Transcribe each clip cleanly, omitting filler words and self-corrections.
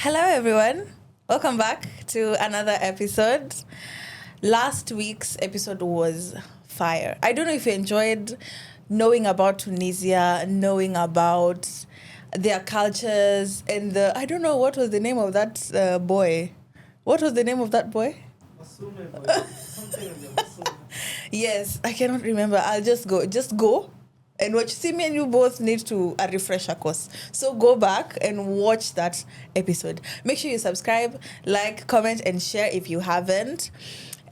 Hello, everyone. Welcome back to another episode. Last week's episode was fire. I don't know if you enjoyed knowing about Tunisia, knowing about their cultures, and I don't know what was the name of that boy. What was the name of that boy? Yes, I cannot remember. I'll just go and watch. See, me and you both need to a refresher course. So go back and watch that episode. Make sure you subscribe, like, comment, and share if you haven't.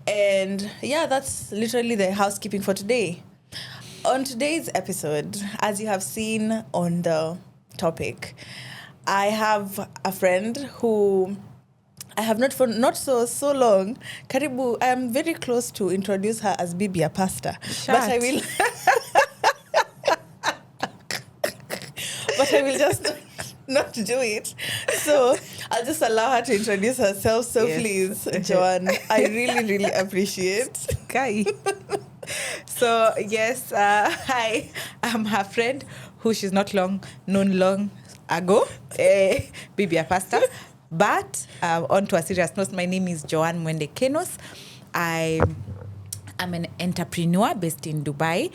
And yeah, that's literally the housekeeping for today. On today's episode, as you have seen on the topic, I have a friend who I have not for not so long. Karibu, I am very close to introduce her as Bibia Pasta. But I will but I will just not do it. So I'll just allow her to introduce herself. So yes. Please, Joan, I really appreciate. Kai. So yes, hi, I'm her friend who she's not known long ago, Bibia Pasta. But on to a serious note, my name is Joan Mwende Kinus. I'm an entrepreneur based in Dubai.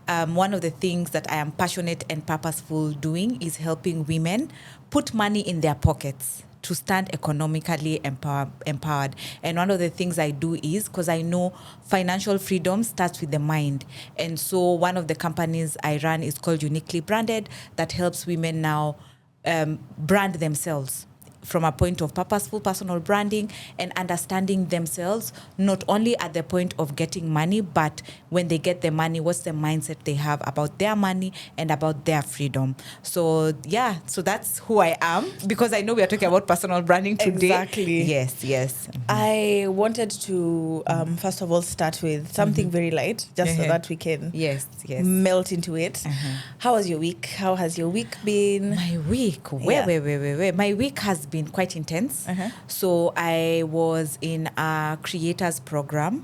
One of the things that I am passionate and purposeful doing is helping women put money in their pockets to stand economically empowered. And one of the things I do is because I know financial freedom starts with the mind. And so one of the companies I run is called Uniquely Branded, that helps women now brand themselves from a point of purposeful personal branding and understanding themselves, not only at the point of getting money, but when they get the money, what's the mindset they have about their money and about their freedom. So yeah, so that's who I am, because I know we are talking about personal branding today. Exactly. Yes. Mm-hmm. I wanted to first of all start with something very light, just so that we can melt into it. How was your week? How has your week been? My week? Where? My week has been quite intense. So I was in a creators program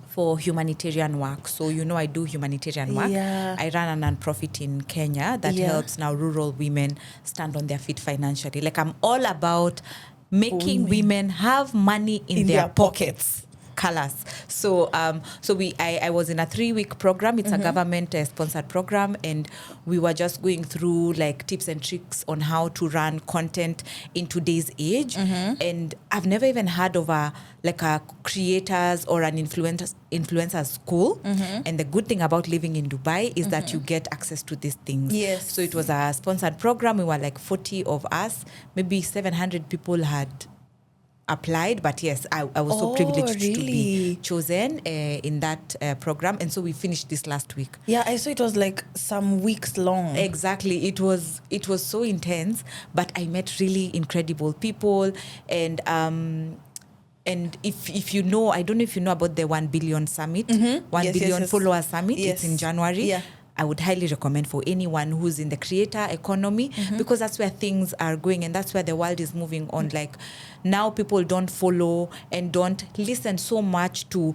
for humanitarian work. So I do humanitarian work. I run a non-profit in Kenya that helps now rural women stand on their feet financially. Like, I'm all about making women have money in their pockets. Colors. So I was in a 3-week program. It's a government sponsored program, and we were just going through like tips and tricks on how to run content in today's age. And I've never even heard of a creators or an influencer school. And the good thing about living in Dubai is that you get access to these things. Yes. So it was a sponsored program. We were like 40 of us. Maybe 700 people had applied, but yes, I was so privileged to be chosen in that program, and so we finished this last week. Yeah, I saw it was like some weeks long. Exactly, it was so intense, but I met really incredible people, and if you know, I don't know if you know about the 1 billion summit, 1 billion follower summit. It's in January. Yeah. I would highly recommend for anyone who's in the creator economy, because that's where things are going and that's where the world is moving on. Like, now people don't follow and don't listen so much to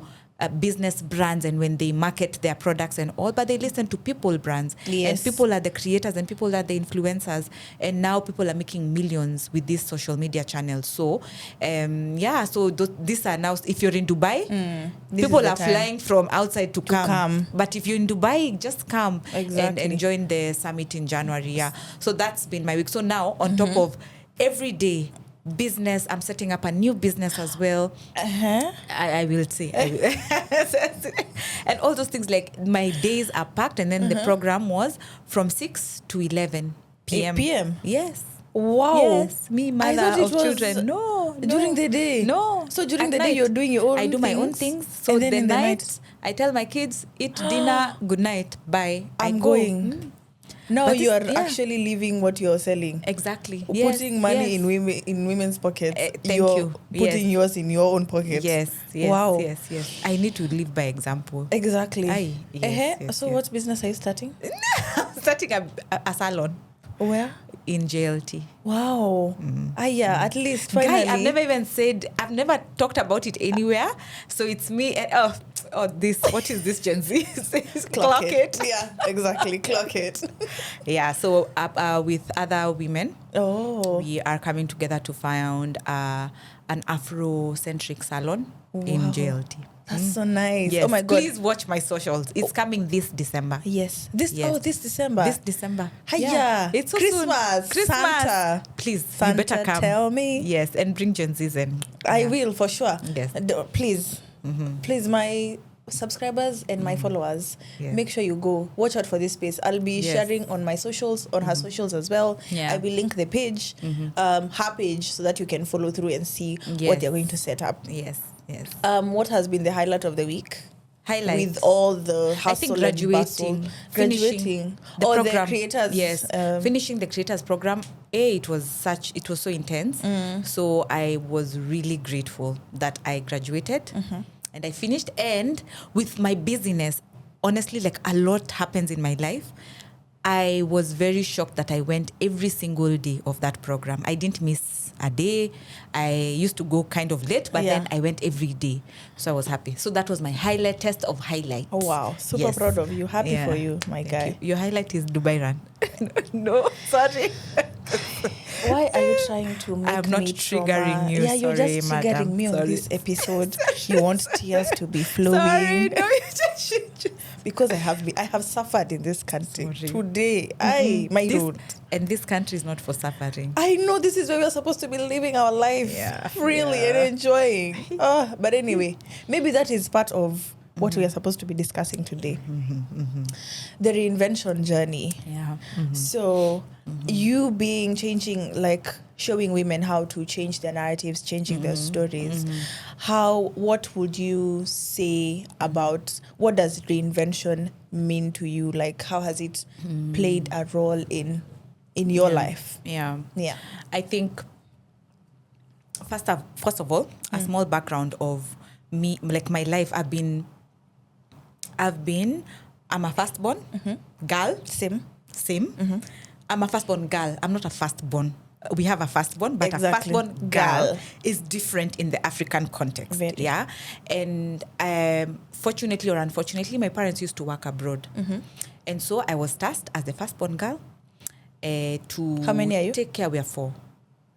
business brands and when they market their products and all, but they listen to people brands. And people are the creators and people are the influencers, and now people are making millions with these social media channels. So so these are now, if you're in Dubai, people are flying from outside to come, but if you're in Dubai, just come and join the summit in January. So that's been my week. So now on top of every day business, I'm setting up a new business as well. I will say. And all those things, like, my days are packed, and then the program was from 6 to 11 p.m. 8 p.m? Yes. Wow. Yes, me, mother of children. No. During the day? No. So during the day, you're doing your own I do things? my own things. So and then in the night, I tell my kids, eat dinner, good night, bye. I'm going. Now you are actually living what you're selling. Exactly. Putting money in women's pockets. Thank you. Putting yours in your own pocket. Yes. Wow. Yes. I need to live by example. Exactly. So what business are you starting? I'm starting a salon. Where? In JLT. Wow. At least finally. Guy, I've never talked about it anywhere. So it's me. what is this Gen Z? Clock it. Yeah, exactly. Clock it. Yeah, so with other women, we are coming together to found an Afro-centric salon in JLT. That's so nice. Yes. Oh my God. Please watch my socials. It's coming this December. Yes. This December. This December. Yeah. It's so Christmas. Soon. Santa. Please, Santa, you better come. tell me. Yes, and bring Gen Zs in. I will, for sure. Yes. Please. Please, my subscribers and my followers, make sure you go. Watch out for this space. I'll be sharing on my socials, on her socials as well. Yeah. I will link the page, her page, so that you can follow through and see what they're going to set up. Yes. What has been the highlight of the week? With all the hustle, I think graduating, finishing the program. The creators. Yes, finishing the creators program. It was so intense. So I was really grateful that I graduated and I finished. And with my business, honestly, like a lot happens in my life. I was very shocked that I went every single day of that program. I didn't miss a day. I used to go kind of late, but then I went every day. So I was happy. So that was my test of highlights. Oh, wow. Super proud of you. Happy for you, my guy. Your highlight is Dubai Run. No, sorry. Why are you trying to make I'm not triggering you. Yeah, you're just triggering madam. me on this episode. You want tears to be flowing. Sorry, no, you just because I have suffered in this country. Today, my road. And this country is not for suffering. I know this is where we're supposed to be living our life freely and enjoying. But anyway, maybe that is part of what we are supposed to be discussing today. The reinvention journey. Yeah. So you showing women how to change their narratives, changing their stories. What would you say about what does reinvention mean to you? Like, how has it played a role in your life? Yeah. I think first of all, a small background of me, like my life. I'm a firstborn girl. Same. I'm a firstborn girl. I'm not a firstborn. We have a firstborn, but a firstborn girl is different in the African context. Very. Yeah. And fortunately or unfortunately, my parents used to work abroad. And so I was tasked as the firstborn girl to How many are you? Take care. We are 4.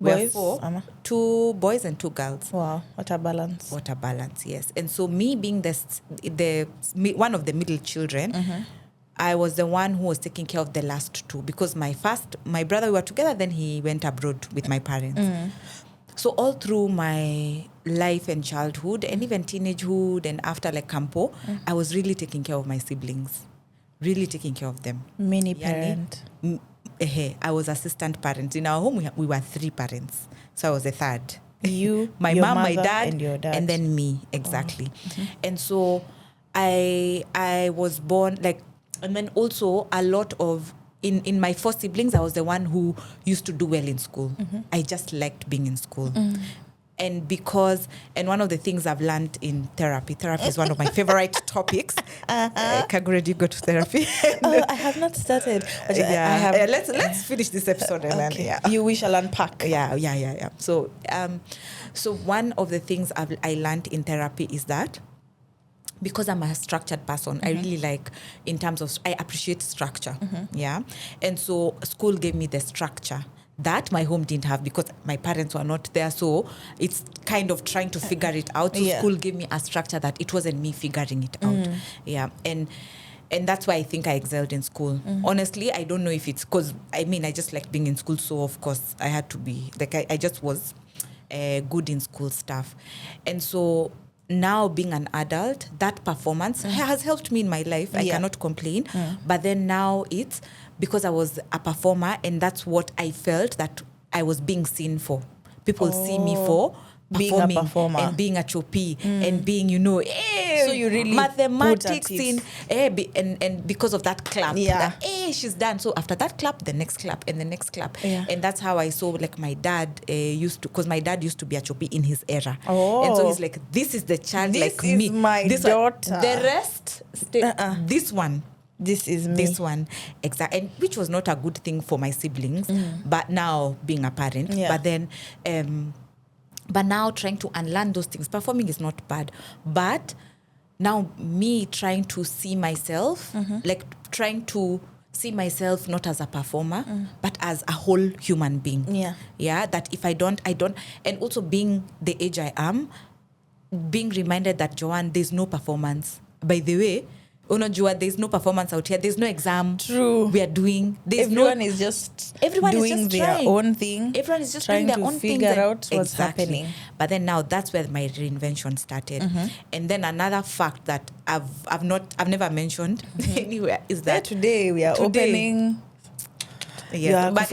Boys? 4. 2 boys and 2 girls. Wow, what a balance. What a balance, yes. And so me being one of the middle children, I was the one who was taking care of the last 2 because my brother, we were together, then he went abroad with my parents. So all through my life and childhood and even teenagehood and after like campo, I was really taking care of my siblings, really taking care of them. Mini parent. I was assistant parent. In our home, we were 3 parents. So I was the third. You, my your mom, mother, my dad, and your dad. And then me, exactly. And so I was born, and then also a lot of, in my 4 siblings, I was the one who used to do well in school. I just liked being in school. And one of the things I've learned in therapy is one of my favorite topics. Kagure, do you go to therapy? I have not started. But let's finish this episode and then we shall unpack. Yeah. So one of the things I learned in therapy is that because I'm a structured person, I really I appreciate structure. Yeah. And so school gave me the structure that my home didn't have because my parents were not there. So it's kind of trying to figure it out. So school gave me a structure that it wasn't me figuring it out. Yeah. And that's why I think I excelled in school. Honestly, I don't know if it's because, I just like being in school. So of course I had to be, I just was good in school stuff. And so now being an adult, that performance has helped me in my life. I cannot complain. But then now it's because I was a performer and that's what I felt that I was being seen for. People see me for being a performer and being a chopi and being, so you really mathematics in and because of that clap. Yeah. She's done. So after that clap, the next clap and the next clap. Yeah. And that's how I saw like my dad because my dad used to be a chopi in his era. And so he's like, this is the child like me. This is my daughter. The rest, this one. This is me. This one, exactly, and which was not a good thing for my siblings. But now being a parent, but then, but now trying to unlearn those things. Performing is not bad, but now me trying to see myself, like trying to see myself not as a performer, but as a whole human being. Yeah. That if I don't, and also being the age I am, being reminded that, Joanne, there's no performance. By the way, unajua, there's no performance out here. There's no exam. True. We are doing. Everyone is just doing their own thing. Everyone is just trying doing their to own figure things out what's happening. But then now that's where my reinvention started. And then another fact that I've never mentioned anywhere is that today we are opening. Yes, but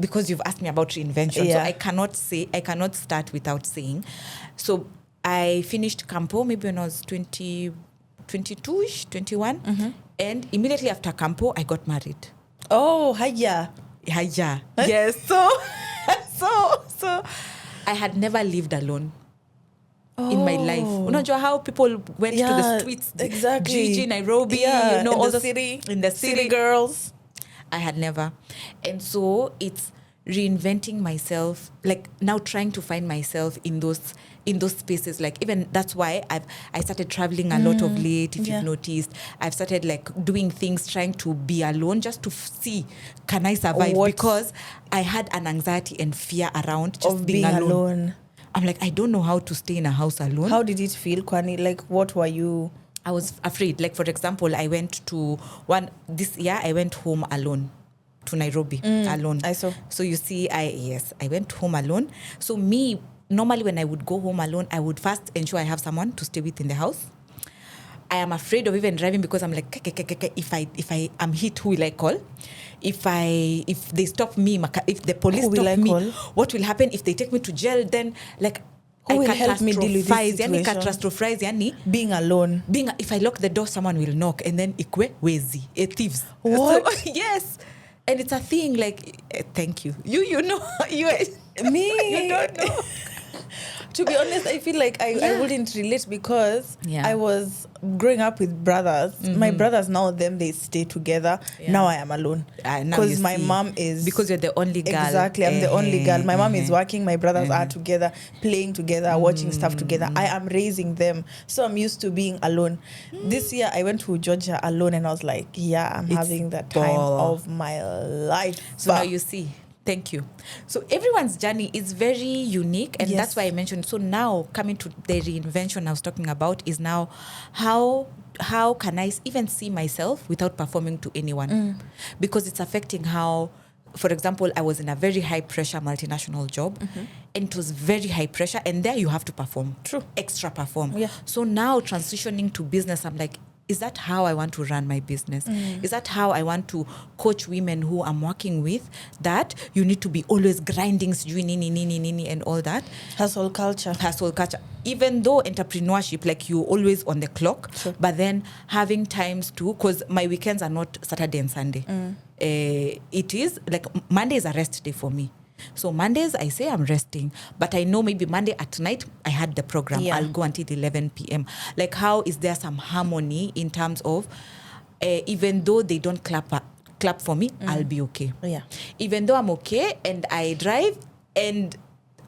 because you've asked me about reinvention, so I cannot start without saying. So I finished Campo maybe when I was 22ish, 21, and immediately after Campo I got married. Oh, hiya. Yes. So I had never lived alone in my life. Unajua how people went to the streets, exactly. Gigi, Nairobi, all the city, in the city girls. I had never. And so it's reinventing myself, like now trying to find myself in those spaces. Like even that's why I started traveling a lot of late, if you've noticed. I've started like doing things, trying to be alone just to see, can I survive? Because I had an anxiety and fear around just being alone. I'm like, I don't know how to stay in a house alone. How did it feel, Kwani? Like, what were you? I was afraid. Like, for example, I went to this year, I went home alone to Nairobi alone. I saw. So you see, I went home alone. So me, normally when I would go home alone, I would first ensure I have someone to stay with in the house. I am afraid of even driving because I'm like, if I am hit, who will I call? If they stop me, if the police stop me, what will happen? If they take me to jail, then like, who will help me deal with this situation? Catastrophize, being alone. If I lock the door, someone will knock, and then ikwe wezi, thieves. What? So, yes, and it's a thing. Like, thank you. You know, me. You don't know. To be honest, I feel like I wouldn't relate because I was growing up with brothers. My brothers now, they stay together. Now I am alone because my mom is, because you're the only girl. Exactly, I'm the only girl. My mom is working. My brothers are together, playing together, watching stuff together. I am raising them, so I'm used to being alone. This year I went to Georgia alone, and I was like, I'm having the time of my life. So now you see. Thank you. So everyone's journey is very unique, and that's why I mentioned. So now coming to the reinvention I was talking about is now how can I even see myself without performing to anyone? Because it's affecting how, for example, I was in a very high pressure multinational job, and it was very high pressure, and there you have to perform. True. Extra perform. Yeah. So now transitioning to business, I'm like, is that how I want to run my business? Is that how I want to coach women who I'm working with, that you need to be always grinding nini and all that? Hustle culture. Even though entrepreneurship, like you're always on the clock, but then having times to, because my weekends are not Saturday and Sunday. It is like Monday is a rest day for me. So Mondays, I say I'm resting, but I know maybe Monday at night, I had the program. I'll go until 11 p.m. Like, how is there some harmony in terms of, even though they don't clap for me, I'll be okay. Yeah. Even though I'm okay and I drive and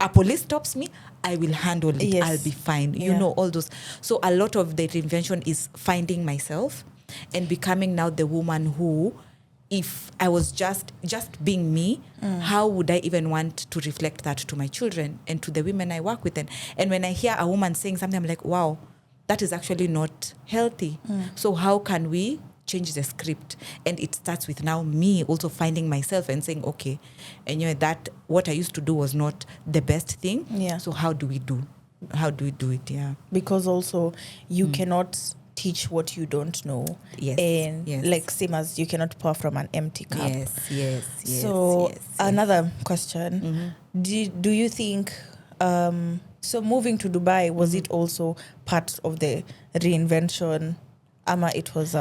a police stops me, I will handle it. Yes. I'll be fine. You know, all those. So a lot of the reinvention is finding myself and becoming now the woman who, if I was just being me, how would I even want to reflect that to my children and to the women I work with? And when I hear a woman saying something, I'm like, wow, that is actually not healthy. So how can we change the script? And it starts with now me also finding myself and saying, okay, and that what I used to do was not the best thing. Yeah. So how do we do it? Yeah. Because also you cannot teach what you don't know. Yes. And like same as you cannot pour from an empty cup. Yes. So another question. Do you think so moving to Dubai, was it also part of the reinvention? Ama, it was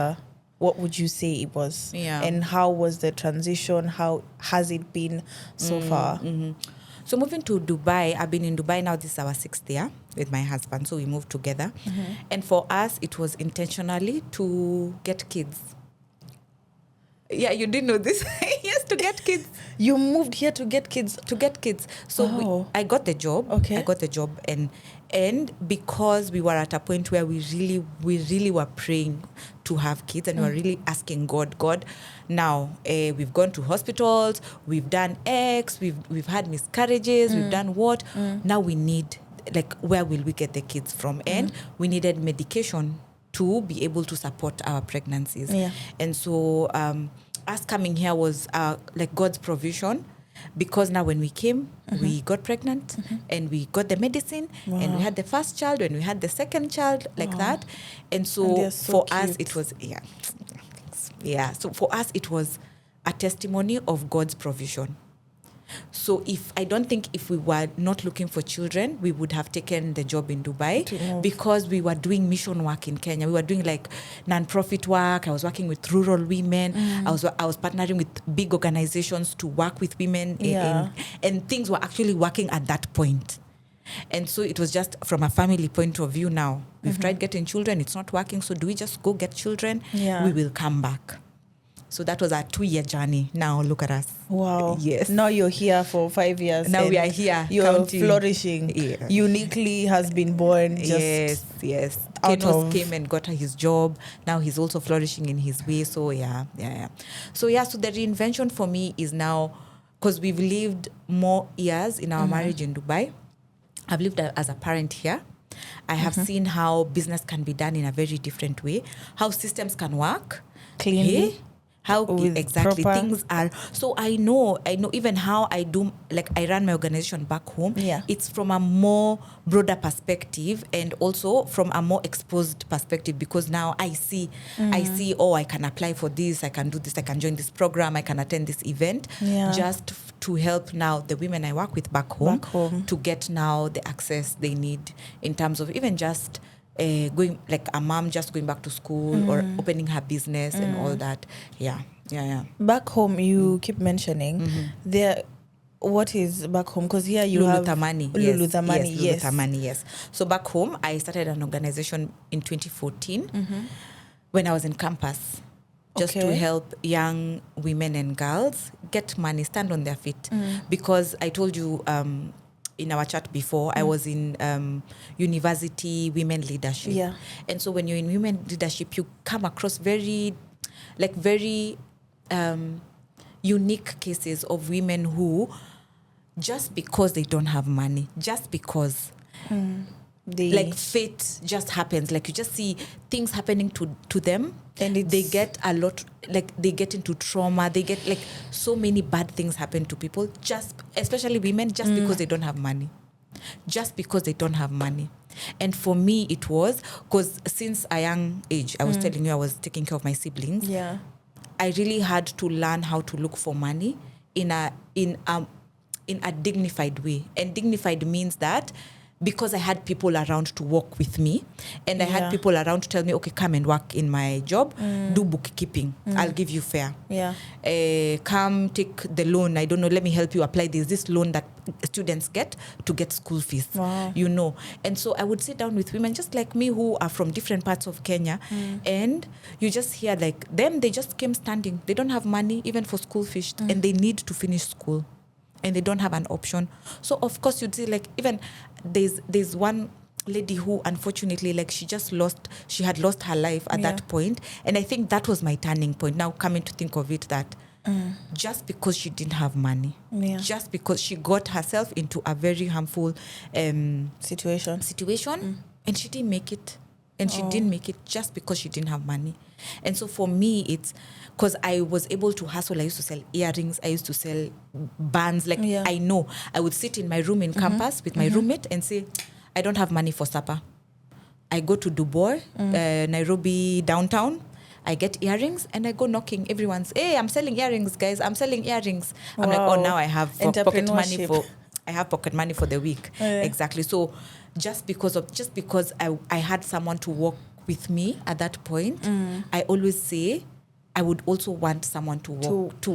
what would you say it was? Yeah. And how was the transition? How has it been so far? So moving to Dubai, I've been in Dubai now, this is our 6th year with my husband. So we moved together. And for us, it was intentionally to get kids. Yeah, you didn't know this. Yes, to get kids. You moved here to get kids? To get kids. So I got the job. Okay. I got the job, and because we were at a point where we really were praying to have kids, and we were really asking God, now we've gone to hospitals, we've done X, we've had miscarriages, we've done what? Now we need, like, where will we get the kids from? And we needed medication to be able to support our pregnancies. Yeah. And so us coming here was like God's provision, because now when we came, we got pregnant and we got the medicine and we had the first child and we had the second child, like that. And so for us, it was, so for us, it was a testimony of God's provision. So I don't think if we were not looking for children, we would have taken the job in Dubai, because we were doing mission work in Kenya. We were doing like non-profit work. I was working with rural women. I was partnering with big organizations to work with women, and things were actually working at that point. And so it was just from a family point of view. Now we've tried getting children, it's not working. So do we just go get children? We will come back. So that was our 2-year journey. Now look at us. Wow. Yes. Now you're here for 5 years. Now we are here. You're counting. flourishing. Yeah. Uniquely has been born. Yes. Kinus came and got his job. Now he's also flourishing in his way. So yeah. So the reinvention for me is now, because we've lived more years in our marriage in Dubai. I've lived as a parent here. I have seen how business can be done in a very different way, how systems can work cleanly. How exactly proper things are. So I know even how I do, like, I run my organization back home. It's from a more broader perspective, and also from a more exposed perspective, because now I see, I can apply for this, I can do this, I can join this program, I can attend this event, just to help now the women I work with back home to get now the access they need, in terms of even just going, like a mom just going back to school or opening her business and all that. Back home, you keep mentioning there. What is back home? Because here you have Lululemon. Yes. So back home, I started an organization in 2014 when I was in campus, just to help young women and girls get money, stand on their feet. Because I told you in our chat before, I was in university women leadership. And so when you're in women leadership, you come across very unique cases of women who, just because they don't have money, just because like fate just happens, like you just see things happening to them, and they get a lot, like they get into trauma, they get, like, so many bad things happen to people, just especially women, just because they don't have money. And for me, it was because since a young age, I was telling you, I was taking care of my siblings. I really had to learn how to look for money in a dignified way. And dignified means that because I had people around to work with me, and I had people around to tell me, okay, come and work in my job, do bookkeeping, I'll give you fair. Come take the loan, I don't know, let me help you apply this loan that students get to get school fees. You know. And so I would sit down with women just like me who are from different parts of Kenya, and you just hear, like, them, they just came standing, they don't have money even for school fees, and they need to finish school, and they don't have an option. So of course you'd see, like, even there's one lady who, unfortunately, like, she had lost her life at that point. And I think that was my turning point, now coming to think of it, that just because she didn't have money, just because she got herself into a very harmful situation, and she didn't make it. And she didn't make it just because she didn't have money. And so for me, it's because I was able to hustle. I used to sell earrings. I used to sell bands. Like, I know. I would sit in my room in campus with my roommate and say, I don't have money for supper. I go to Dubai, Nairobi, downtown. I get earrings and I go knocking. Everyone's, hey, I'm selling earrings, guys. I'm selling earrings. I'm like, oh, now I have pocket money for... I have pocket money for the week. Exactly. So just because I had someone to work with me at that point, I always say I would also want someone to work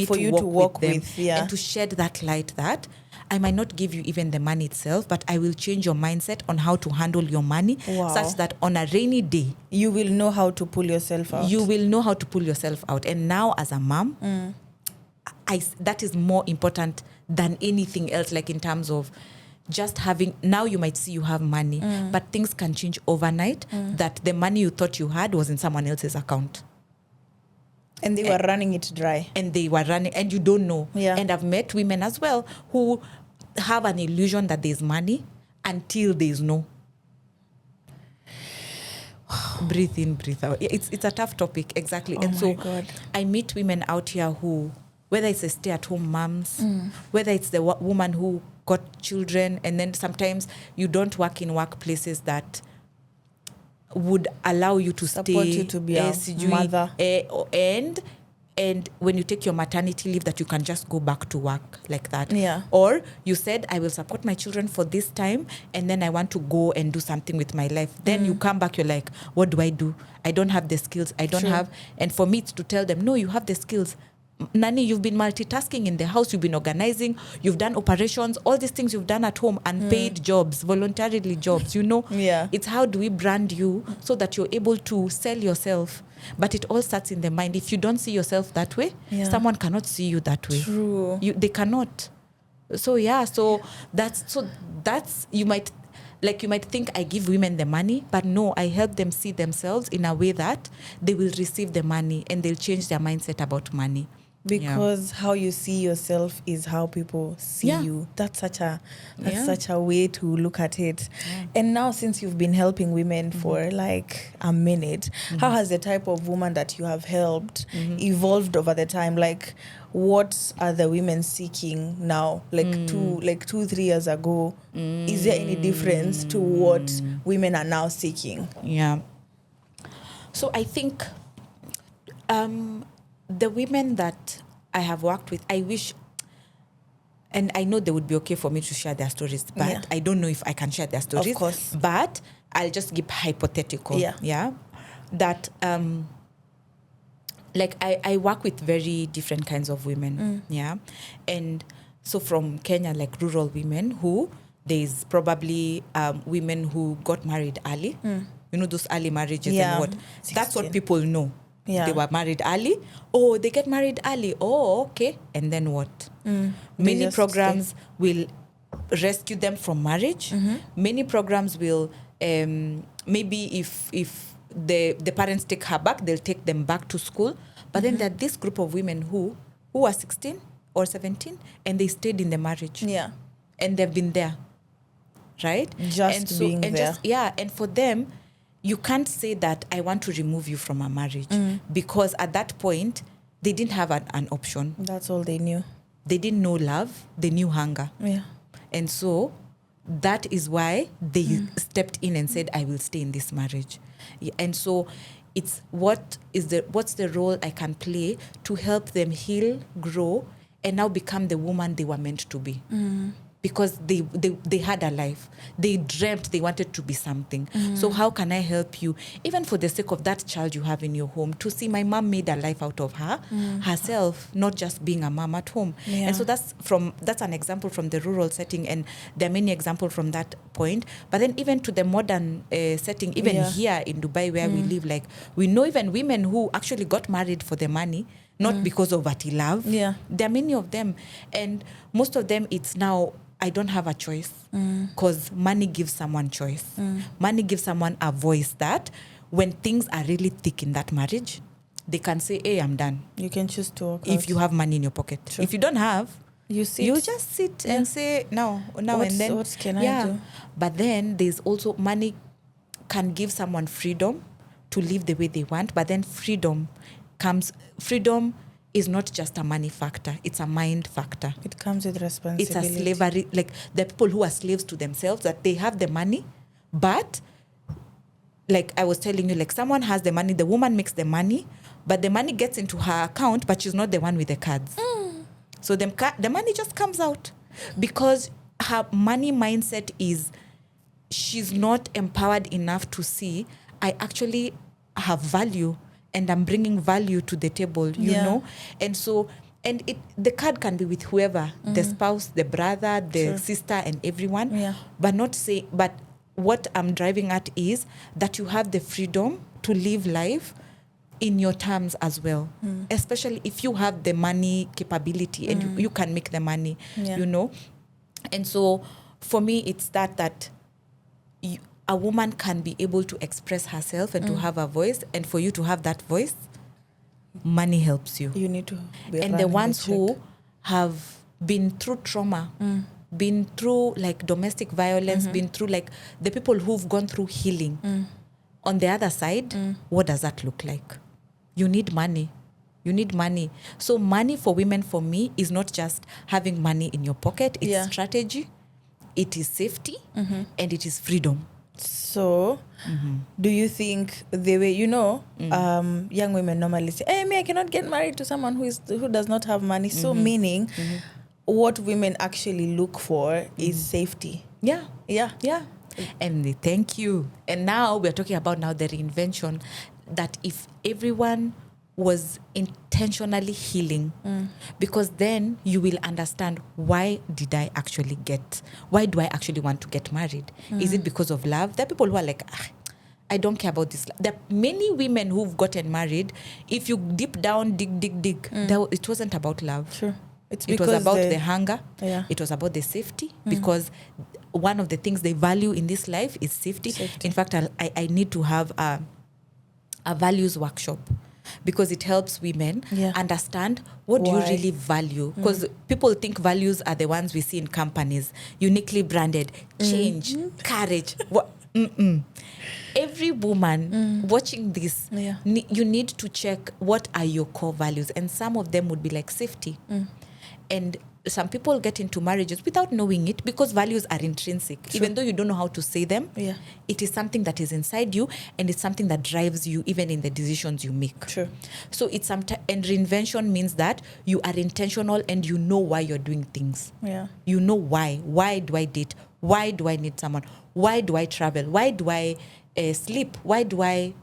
for you to work with them, and to shed that light that I might not give you even the money itself, but I will change your mindset on how to handle your money, such that on a rainy day you will know how to pull yourself out. You will know how to pull yourself out. And now as a mom, that is more important than anything else, like in terms of just having, now you might see you have money, but things can change overnight, that the money you thought you had was in someone else's account. And they were running it dry. And you don't know. Yeah. And I've met women as well who have an illusion that there's money until there's no. Breathe in, breathe out. It's a tough topic, exactly. Oh and my so God. I meet women out here who, whether it's a stay-at-home moms, whether it's the woman who got children, and then sometimes you don't work in workplaces that would allow you to Support stay, you to be a mother. And when you take your maternity leave, that you can just go back to work like that. Yeah. Or you said, I will support my children for this time, and then I want to go and do something with my life. Then you come back, you're like, what do? I don't have the skills. I don't have. And for me, it's to tell them, no, you have the skills. Nani, you've been multitasking in the house, you've been organizing, you've done operations, all these things you've done at home, unpaid jobs, voluntarily jobs, Yeah. It's how do we brand you so that you're able to sell yourself. But it all starts in the mind. If you don't see yourself that way, someone cannot see you that way. True. They cannot. So that's you might think I give women the money, but no, I help them see themselves in a way that they will receive the money and they'll change their mindset about money. Because how you see yourself is how people see you. That's such a way to look at it. Yeah. And now, since you've been helping women for like a minute, how has the type of woman that you have helped evolved over the time? Like, what are the women seeking now? Like 2-3 years ago, is there any difference to what women are now seeking? Yeah. So I think the women that I have worked with, I wish, and I know they would be okay for me to share their stories, but I don't know if I can share their stories. Of course. But I'll just give hypothetical. Yeah. That, I work with very different kinds of women. Yeah. And so from Kenya, like rural women who, there's probably women who got married early. Those early marriages and what. 16. That's what people know. Yeah. They were married early. Oh, they get married early. Oh, okay. And then what? Many programs will rescue them from marriage. Many programs will, maybe if the parents take her back, they'll take them back to school. But then there are this group of women who are 16 or 17 and they stayed in the marriage. Yeah. And they've been there. Right? Being there. And for them, you can't say that I want to remove you from a marriage because at that point, they didn't have an option. That's all they knew. They didn't know love. They knew hunger. Yeah. And so that is why they stepped in and said, I will stay in this marriage. And so it's what's the role I can play to help them heal, grow, and now become the woman they were meant to be. Because they had a life. They dreamt they wanted to be something. So how can I help you, even for the sake of that child you have in your home, to see my mom made a life out of herself, not just being a mom at home. Yeah. And so that's an example from the rural setting, and there are many examples from that point. But then even to the modern setting, even here in Dubai where we live, like we know even women who actually got married for the money, not because of what he loved. Yeah. There are many of them. And most of them, it's now, I don't have a choice because money gives someone choice. Money gives someone a voice that when things are really thick in that marriage, they can say, hey, I'm done. You can choose to walk if out. You have money in your pocket. True. If you don't have, you just sit and say, no. And then, what can I do? But then there's also money can give someone freedom to live the way they want, but then freedom is not just a money factor, it's a mind factor. It comes with responsibility. It's a slavery, like the people who are slaves to themselves, that they have the money, but like I was telling you, like someone has the money, the woman makes the money, but the money gets into her account, but she's not the one with the cards. So the money just comes out because her money mindset is she's not empowered enough to see, I actually have value and I'm bringing value to the table, you know? And so, the card can be with whoever, the spouse, the brother, the sister, and everyone. But what I'm driving at is that you have the freedom to live life in your terms as well, especially if you have the money capability and you can make the money, you know. And so for me, it's that a woman can be able to express herself and to have a voice, and for you to have that voice, money helps you. You need to be and the ones who have been through trauma, been through like domestic violence, been through like the people who've gone through healing, on the other side, what does that look like? You need money. You need money. So money for women, for me, is not just having money in your pocket. It's strategy, it is safety, and it is freedom. So, do you think the way, young women normally say, hey, me, I cannot get married to someone who does not have money. So meaning, what women actually look for is safety. Yeah. And thank you. And now we're talking about the reinvention, that if everyone was intentionally healing, because then you will understand, why do I actually want to get married? Is it because of love? There are people who are like, I don't care about this. There are many women who've gotten married. If you deep down, dig, it wasn't about love. Sure. It was about the hunger. Yeah. It was about the safety, because one of the things they value in this life is safety. In fact, I need to have a values workshop, because it helps women understand what do you really value. Because people think values are the ones we see in companies, uniquely branded, change, courage. Every woman watching this, you need to check what are your core values. And some of them would be like safety. And some people get into marriages without knowing it, because values are intrinsic. Even though you don't know how to say them, it is something that is inside you, and it's something that drives you even in the decisions you make. So it's and reinvention means that you are intentional and you know why you're doing things. You know why. Why do I date? Why do I need someone? Why do I travel? Why do I sleep? Why do I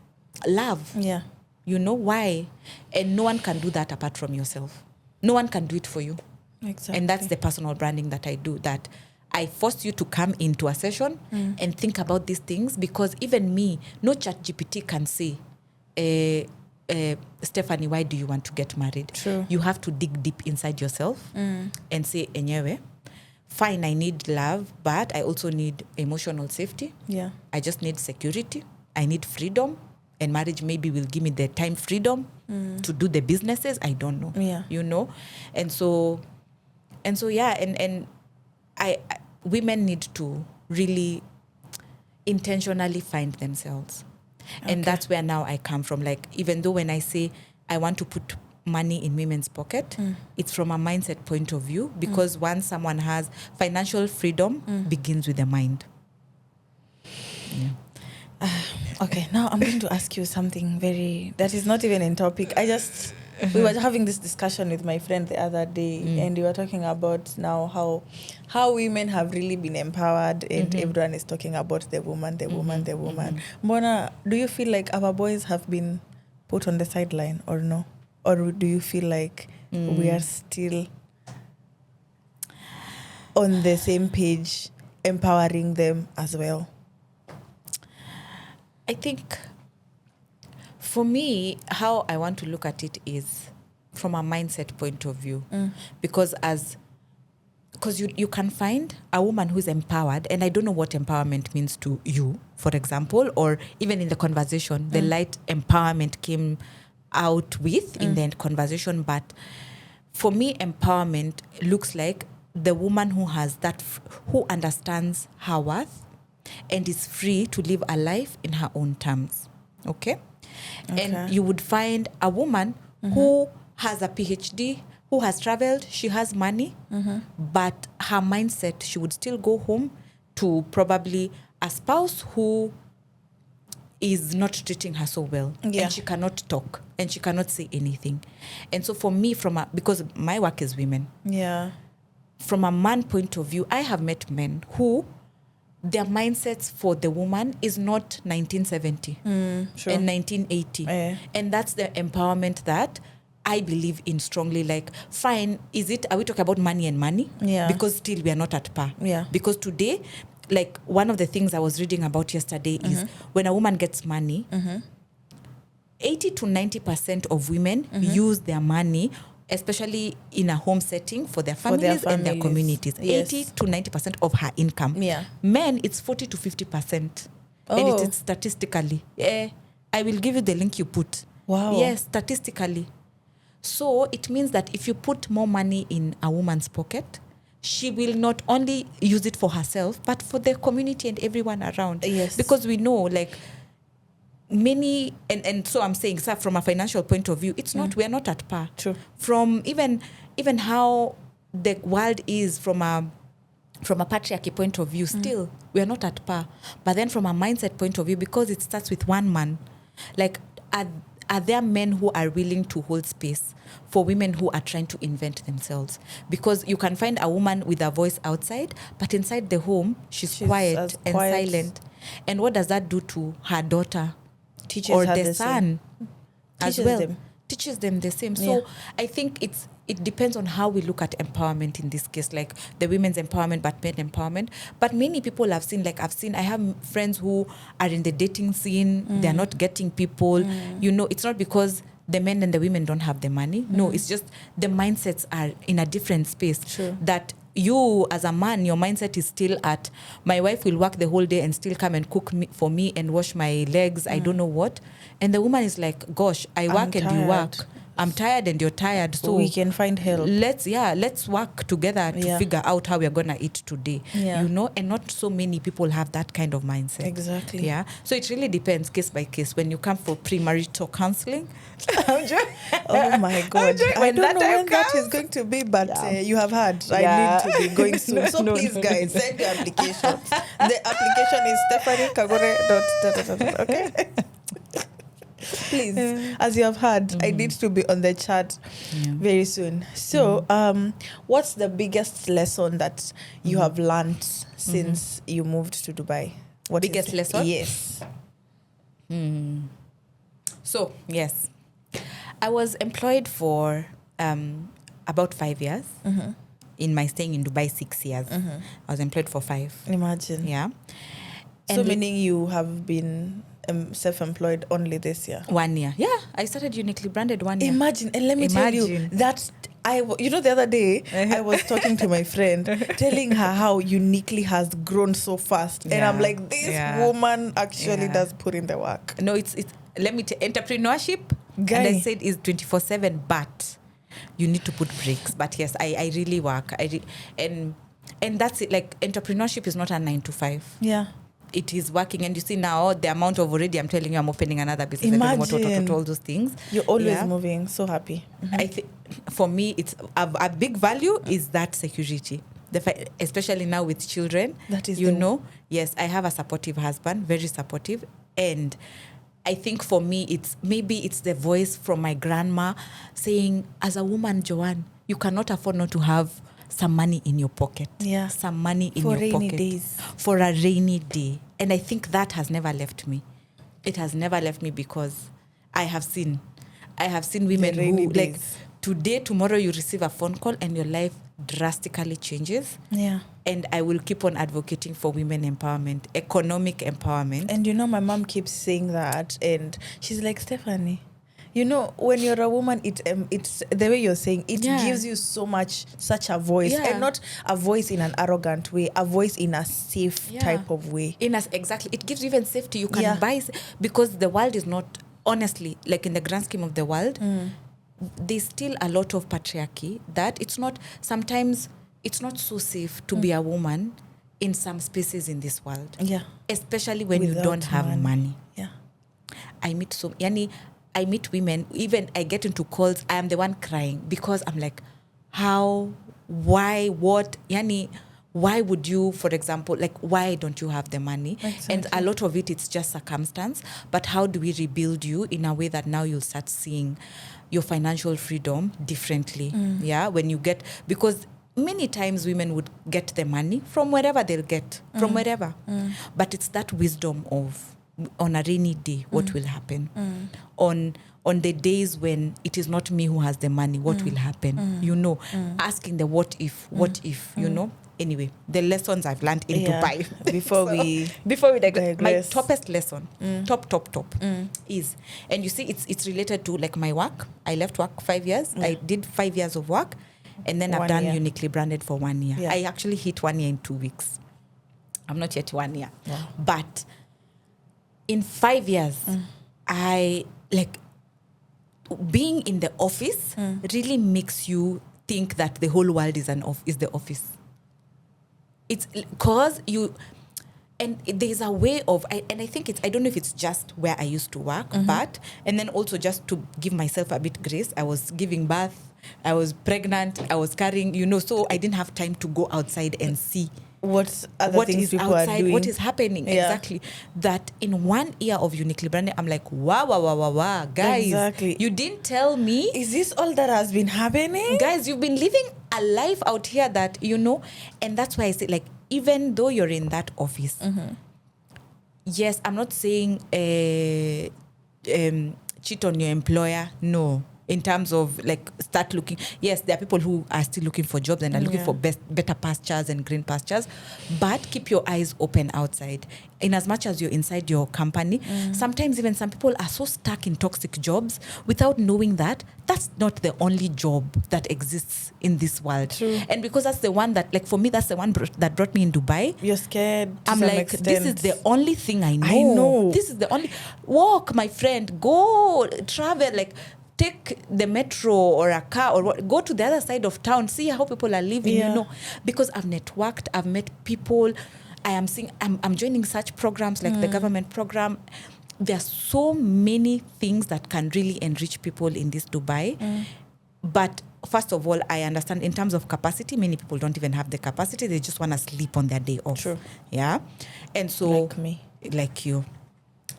love? You know why. And no one can do that apart from yourself. No one can do it for you. Exactly. And that's the personal branding that I do, that I force you to come into a session and think about these things, because even me, no ChatGPT can say, Stephanie, why do you want to get married? You have to dig deep inside yourself and say, enyewe, fine, I need love, but I also need emotional safety. I just need security. I need freedom. And marriage maybe will give me the time freedom to do the businesses. I don't know. You know? And so women need to really intentionally find themselves. And that's where now I come from. Like, even though when I say I want to put money in women's pocket, it's from a mindset point of view, because once someone has financial freedom, begins with the mind. Okay, now I'm going to ask you something that is not even in topic. We were having this discussion with my friend the other day, and we were talking about now how women have really been empowered, and everyone is talking about the woman. Mbona, do you feel like our boys have been put on the sideline or no? Or do you feel like we are still on the same page, empowering them as well? I think for me, how I want to look at it is from a mindset point of view. Because you can find a woman who's empowered, and I don't know what empowerment means to you, for example, or even in the conversation, the light empowerment came out with in the conversation. But for me, empowerment looks like the woman who has who understands her worth and is free to live a life in her own terms. Okay? And you would find a woman who has a PhD, who has traveled, she has money, but her mindset, she would still go home to probably a spouse who is not treating her so well. And she cannot talk, and she cannot say anything. And so for me, because my work is women, from a man point of view, I have met men who their mindsets for the woman is not 1970 and 1980. And that's the empowerment that I believe in strongly. Like, fine, are we talking about money and money? Because still we are not at par. Because today, like, one of the things I was reading about yesterday is when a woman gets money, 80 to 90% of women use their money, especially in a home setting, for their families, and their communities. Yes. 80 to 90% of her income. Yeah. Men, it's 40 to 50%. And Oh. it is statistically. I will give you the link you put. Wow. Yes, statistically. So it means that if you put more money in a woman's pocket, she will not only use it for herself, but for the community and everyone around. Yes. Because we know, like, many, and so I'm saying, so from a financial point of view, it's not, we're not at par. True. From even how the world is from a patriarchy point of view, still we're not at par. But then from a mindset point of view, because it starts with one man, like, are there men who are willing to hold space for women who are trying to invent themselves? Because you can find a woman with a voice outside, but inside the home, she's quiet and silent. And what does that do to her daughter? Teaches or her the son as Teaches well? them. Teaches them the same. So I think it depends on how we look at empowerment in this case, like the women's empowerment, but men empowerment. But many people I've seen, I have friends who are in the dating scene, they're not getting people. You know, it's not because the men and the women don't have the money. No, it's just the mindsets are in a different space. True. That you as a man, your mindset is still at, my wife will work the whole day and still come and cook for me and wash my legs, I don't know what. And the woman is like, gosh, I work and you work. I'm tired and you're tired, so we can find help. Let's work together to figure out how we're gonna eat today. Yeah. You know, and not so many people have that kind of mindset. Exactly. Yeah. So it really depends case by case. When you come for premarital counseling, Oh my God. I don't know when that is going to be, but you have heard. Yeah. I need to be going soon. So please, guys, send your applications. The application is Stephanie Kagore. Okay? Please, as you have heard, I need to be on the chat very soon. So, what's the biggest lesson that you have learned since you moved to Dubai? What Biggest lesson? Yes. So, yes. I was employed for about 5 years. In my staying in Dubai 6 years. I was employed for 5. Imagine. Yeah. So meaning you have been self-employed only this year? 1 year. Yeah. I started Uniquely Branded 1 year. Imagine. And let me tell you that the other day, I was talking to my friend, telling her how Uniquely has grown so fast. And I'm like, this woman actually does put in the work. No, it's let me tell entrepreneurship, Guy. and I said is 24/7, but you need to put breaks. But yes, I really work. And that's it. Like, entrepreneurship is not a 9 to 5. Yeah. It is working, and you see now the amount of already. I'm telling you, I'm opening another business. Imagine. All those things. You're always moving. So happy. I think for me, it's a big value is that security. Especially now with children. That is, yes, I have a supportive husband, very supportive, and I think for me, it's the voice from my grandma saying, as a woman, Joanne, you cannot afford not to have some money in your pocket. Yeah. Some money in for your rainy pocket. days. For a rainy day. And I think that has never left me. It has never left me because I have seen women who, like, today, tomorrow you receive a phone call and your life drastically changes. Yeah. And I will keep on advocating for women empowerment, economic empowerment. And my mom keeps saying that, and she's like, Stephanie, when you're a woman, it's the way you're saying it gives you such a voice, and not a voice in an arrogant way, a voice in a safe type of way. Exactly, it gives you even safety. You can buy, because the world is not, honestly, like in the grand scheme of the world, there's still a lot of patriarchy that sometimes it's not so safe to be a woman in some spaces in this world. Yeah. Especially when you don't have money. Yeah. I meet women, even I get into calls, I am the one crying because I'm like, how, why, what, why would you, for example, like, why don't you have the money? Exactly. And a lot of it's just circumstance, but how do we rebuild you in a way that now you'll start seeing your financial freedom differently? Yeah, when you get, because many times women would get the money from wherever they'll get, from wherever. But it's that wisdom of, on a rainy day, what will happen? On on the days when it is not me who has the money, what will happen? You know, asking the what if, you know. Anyway, the lessons I've learned in Dubai. Before we digress, my digress. toppest lesson, top is, and you see, it's related to like my work. I left work 5 years. I did 5 years of work, and then I've done uniquely branded for 1 year. I actually hit 1 year in 2 weeks. I'm not yet 1 year, but in 5 years, I like being in the office really makes you think that the whole world is the office. It's because you, and there's a way of, I think I don't know if it's just where I used to work, but, and then also just to give myself a bit grace, I was giving birth, I was pregnant, I was carrying, you know, so I didn't have time to go outside and see what other things is people outside, are doing. what is happening, exactly. That in 1 year of uniquely branded, I'm like, wow, guys, Exactly. you didn't tell me. Is this all that has been happening? Guys, you've been living a life out here that, you know, and that's why I say, like, even though you're in that office, yes, I'm not saying cheat on your employer, no. In terms of like start looking, yes, there are people who are still looking for jobs and are looking for better pastures and green pastures, but keep your eyes open outside. In as much as you're inside your company, sometimes even some people are so stuck in toxic jobs without knowing that that's not the only job that exists in this world. True. And because that's the one that, like for me, that's the one that brought me in Dubai. You're scared to I'm some like, extent. this is the only thing I know. I know. This is the only, walk, my friend, go, travel, like, take the metro or a car or what, go to the other side of town, see how people are living, you know, because I've networked, I've met people, I'm joining such programs like the government program. There are so many things that can really enrich people in this Dubai. But first of all, I understand in terms of capacity, many people don't even have the capacity. They just want to sleep on their day off. True. Yeah. And so, Like me. Like you.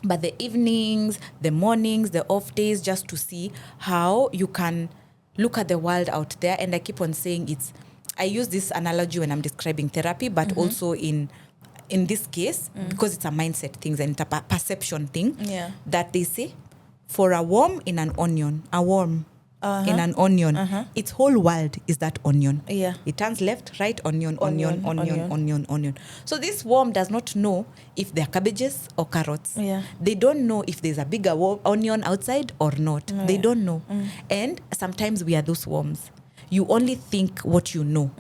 But the evenings, the mornings, the off days, just to see how you can look at the world out there. And I keep on saying I use this analogy when I'm describing therapy, but also in this case, because it's a mindset thing and it's a perception thing, that they say, for a worm in an onion, in an onion, its whole world is that onion. Yeah. It turns left, right, onion. So this worm does not know if they're cabbages or carrots. Yeah. They don't know if there's a bigger onion outside or not. They don't know. And sometimes we are those worms. You only think what you know.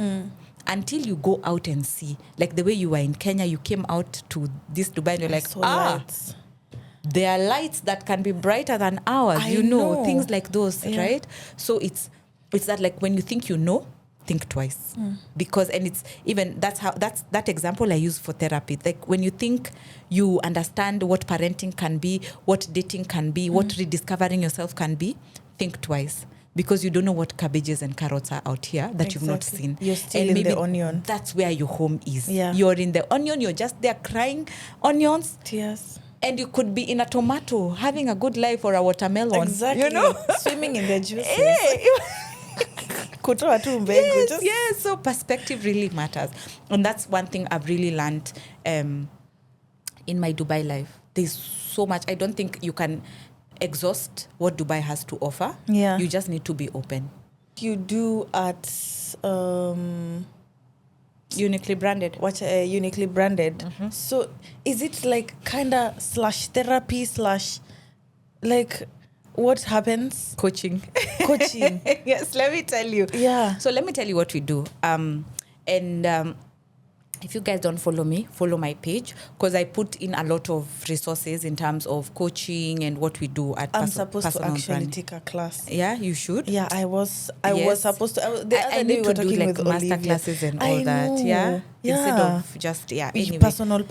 Until you go out and see. Like the way you were in Kenya, you came out to this Dubai and you're like, lights. There are lights that can be brighter than ours, I you know, know. things like those, right? So it's that, like, when you think you know, think twice. Because, and it's even, that's that example I use for therapy. Like when you think you understand what parenting can be, what dating can be, what rediscovering yourself can be, think twice. Because you don't know what cabbages and carrots are out here that you've not seen. You're still in the onion. That's where your home is. Yeah. You're in the onion, you're just there crying onions. Tears. And you could be in a tomato, having a good life, or a watermelon. Exactly. You know? Swimming in the juices. Hey. Kutoa tu mbegu. Yes, so perspective really matters. And that's one thing I've really learned in my Dubai life. There's so much. I don't think you can exhaust what Dubai has to offer. Yeah. You just need to be open. You do at... Uniquely branded. Uniquely branded. So is it like kind of /therapy/ like what happens? Coaching. Yes, let me tell you. Yeah. So let me tell you what we do. If you guys don't follow me, follow my page, because I put in a lot of resources in terms of coaching and what we do at I'm supposed to actually brand. take a class. Yeah, you should. Yeah, I was Yes. supposed to. I need to do like master Olivia. classes and all that. Yeah. Instead of just anyway. Personal.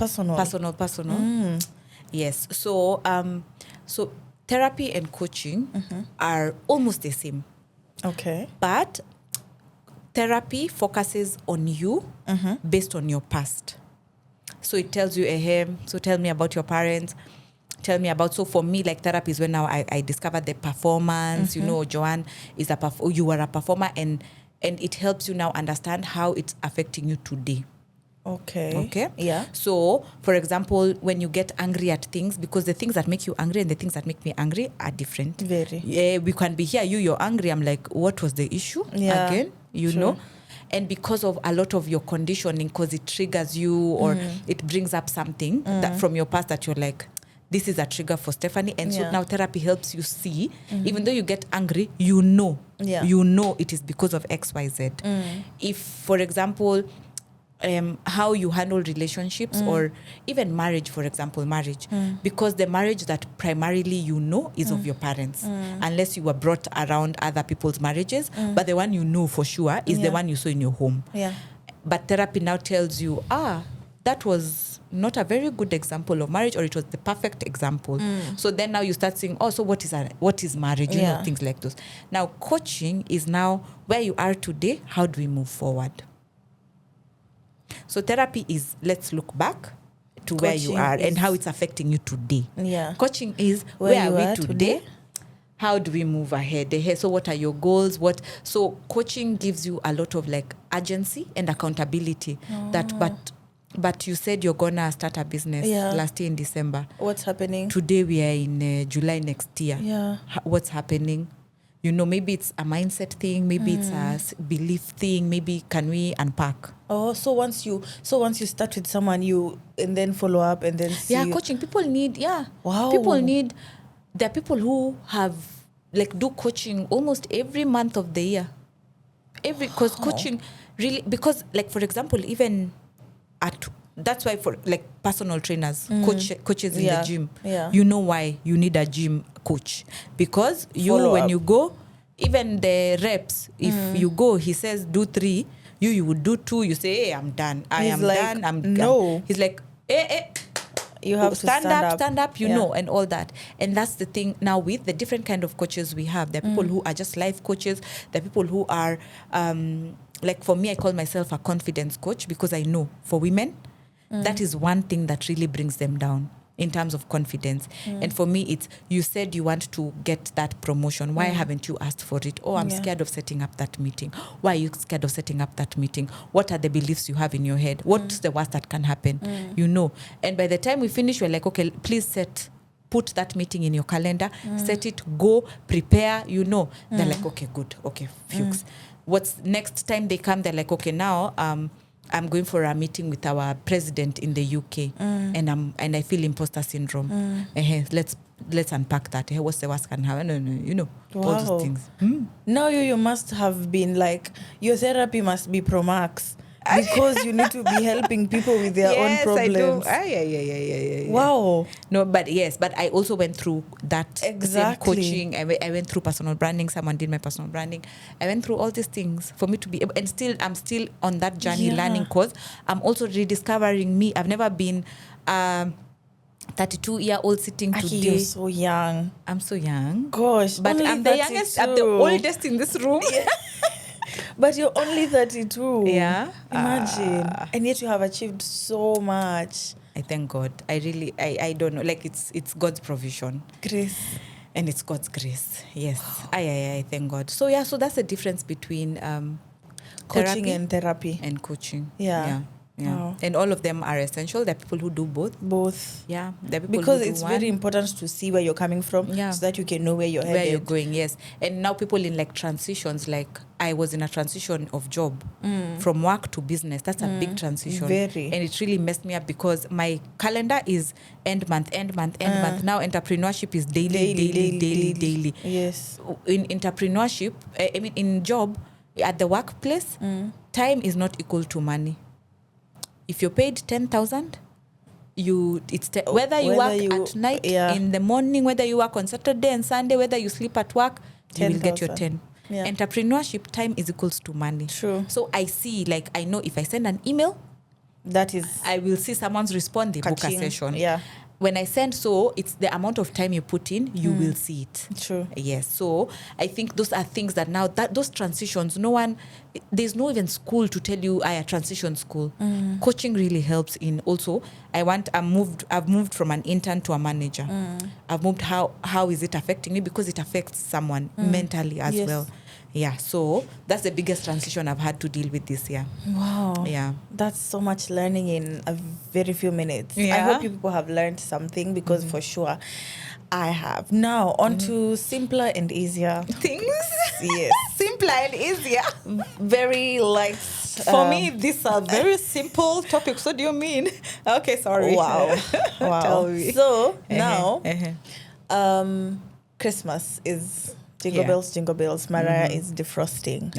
Yes. So so therapy and coaching are almost the same. Okay. But therapy focuses on you based on your past. So it tells you, so tell me about your parents. Tell me about, so for me, like therapy is when now I discovered the performance, you know, Joan is you were a performer, and it helps you now understand how it's affecting you today. Okay. Yeah. So, for example, when you get angry at things, because the things that make you angry and the things that make me angry are different. Very. Yeah, we can be here, you're angry. I'm like, what was the issue? Yeah. Again, you True. know? And because of a lot of your conditioning, because it triggers you or it brings up something that from your past that you're like, this is a trigger for Stephanie. And so now therapy helps you see, even though you get angry, you know it is because of X, Y, Z. If, for example, how you handle relationships or even marriage, for example, because the marriage that primarily you know is of your parents, unless you were brought around other people's marriages, but the one you know for sure is the one you saw in your home. Yeah. But therapy now tells you, that was not a very good example of marriage, or it was the perfect example. So then now you start saying, so what is marriage? You know, things like those. Now coaching is now where you are today, how do we move forward? So therapy is, let's look back to where you are and how it's affecting you today. Yeah. Coaching is, where are we today? How do we move ahead? So what are your goals? So coaching gives you a lot of like agency and accountability. But you said you're gonna start a business last year in December. What's happening? Today we are in July next year. Yeah. What's happening? You know, maybe it's a mindset thing, maybe it's a belief thing, maybe can we unpack? So once you start with someone, and then follow up and then see. Yeah, coaching. People need, Wow. There are people who have, like, do coaching almost every month of the year. Because coaching really, because, like, for example, even that's why for, like, personal trainers, coaches in the gym, you know why you need a gym coach. Because when you go, even the reps, if you go, he says do 3, you would do 2, you say, hey, I'm done. I'm done. He's like, hey, you have to stand up, you know, and all that. And that's the thing now with the different kind of coaches we have. There are people who are just life coaches. There are people who are, like for me, I call myself a confidence coach, because I know for women, that is one thing that really brings them down in terms of confidence. And for me, it's, you said you want to get that promotion. Why haven't you asked for it? I'm scared of setting up that meeting. Why are you scared of setting up that meeting? What are the beliefs you have in your head? What's the worst that can happen? You know. And by the time we finish, we're like, okay, please put that meeting in your calendar, set it, go, prepare, you know. They're like, okay, good, okay, Fuchs. What's next time they come, they're like, okay, now I'm going for a meeting with our president in the UK, and I feel imposter syndrome. Let's unpack that. What's the worst can happen? No, you know, all those things. Now you must have been like, your therapy must be pro max, because you need to be helping people with their own problems. Yeah. Wow. No, but I also went through that same coaching. I went through personal branding. Someone did my personal branding. I went through all these things for me to be able, and I'm still on that journey learning, because I'm also rediscovering me. I've never been 32-year-old sitting today. You're so young. I'm so young. Gosh, but I'm the youngest, I'm the oldest in this room. But you're only 32. Yeah. Imagine. And yet you have achieved so much. I thank God. I don't know. Like, it's God's provision. Grace. And it's God's grace. Yes. I thank God. So that's the difference between coaching and therapy. And coaching. Yeah. Wow. And all of them are essential. There are people who do both. Yeah. There are people because who do it's one. very important to see where you're coming from, so that you can know where you're headed. Where you're going, yes. And now people in like transitions, like I was in a transition of job from work to business. That's a big transition. Very. And it really messed me up, because my calendar is end month. Now entrepreneurship is daily. Yes. In entrepreneurship, in job, at the workplace, time is not equal to money. If you're paid 10,000, whether you work at night, in the morning, whether you work on Saturday and Sunday, whether you sleep at work, 10, you will get your 10. Yeah. Entrepreneurship, time is equals to money. True. So I see, like, I know if I send an email, I will see someone's respond, they book a session. Yeah. When I send, so it's the amount of time you put in, you will see it. True. Yes. So I think those are things that now, those transitions, there's no even school to tell you, a transition school. Coaching really helps in also, I've moved from an intern to a manager. I've moved, how is it affecting me? Because it affects someone mentally as well. Yeah, so that's the biggest transition I've had to deal with this year. Wow. Yeah. That's so much learning in a very few minutes. I Yeah. hope you people have learned something because for sure I have. Now, on to simpler and easier Things. Yes. Simpler and easier. Very light. For me, these are very simple topics. What do you mean? Okay, sorry. Wow. Wow. Tell me. So, now, Uh-huh. Christmas is Yeah. Jingle bells. Mariah is defrosting.